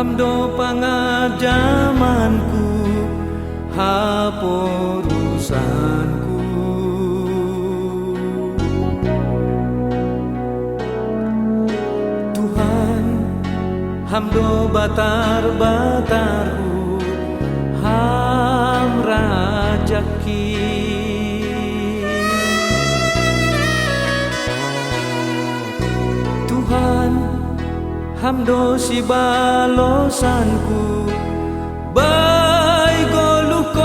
hamdo pangajamanku haporusanku. Tuhan hamdo batar-batarku ham rajaki. Tuhan hamdo si balosanku bai golukon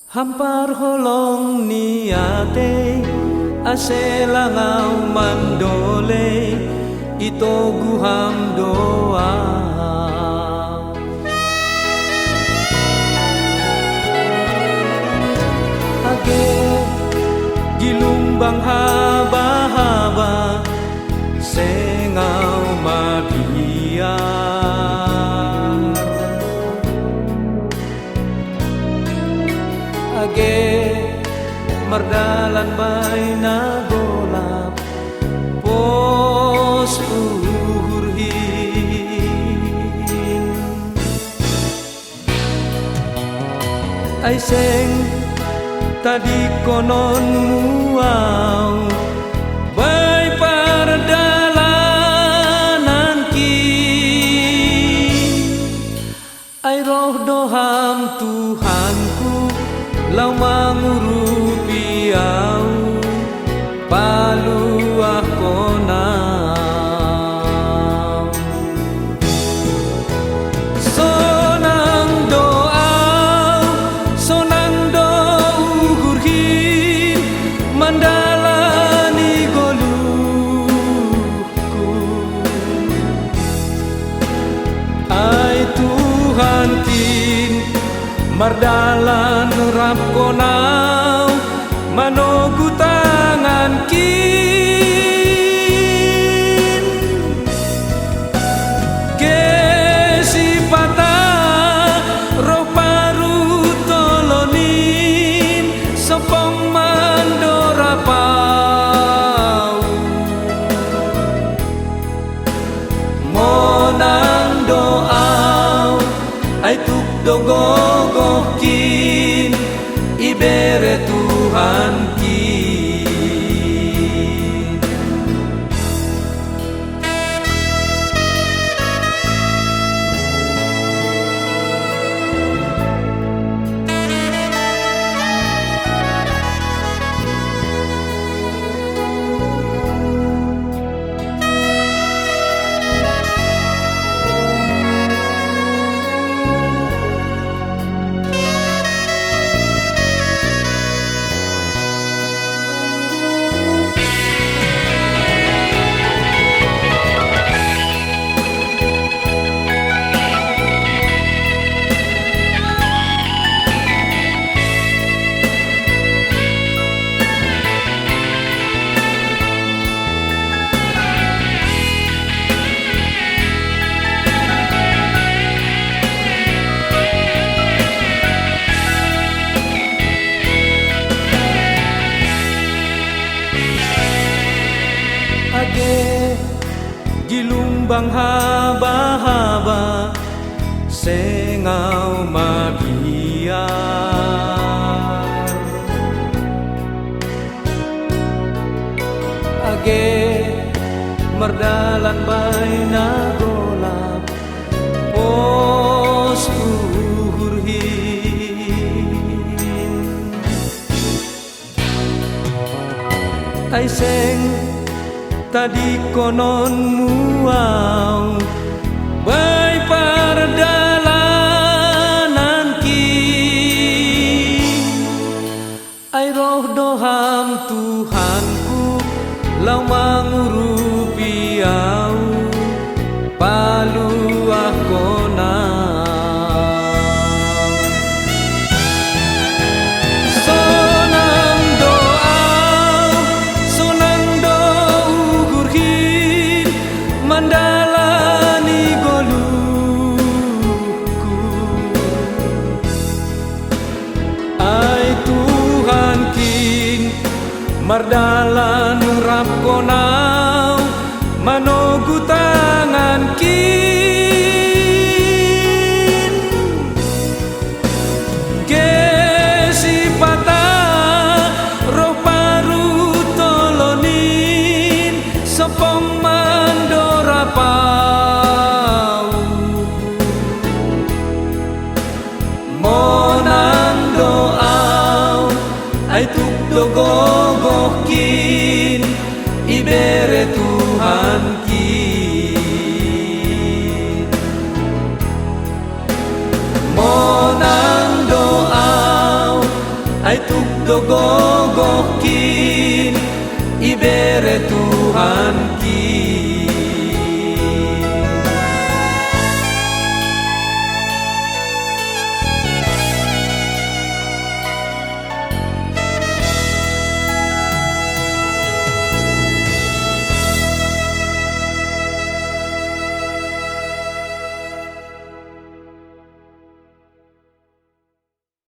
hampar holong niate aselangau mandole ito guham doa. Age gilumbang haba-haba sengau mabiar. Age merdalan bay nagolap pos uhurhin. Ay seng tadi konon muau bay pardalanan ki ay roh doham Tuhanku lau mangurupi au paluah konau sonang doau sonang mandalani goluku. Ay Tuhan kin mardalan rap konau manogu tangan kin gesi patah roh paru tolonin sopong mandora pau monang doau ay tukdogogohkin ibere Tuhan kin. Age gilumbang haba-haba sengau mabiar. Age merdalan bay nagolap pos uhurhin. Ay seng tadi konon muau bay pardalanan ki ay roh doham Tuhanku lau mangurupi au paluah konau mandalani goluku. Ay Tuhan kin mardalan rap konau manogu tangan kin kesi pata roh paru tolonin sopong mandora pau monang doau ai tuk dogogoh kin ibere Tuhan kin monang doau ai tuk dogogoh kin ibere Tuhan kin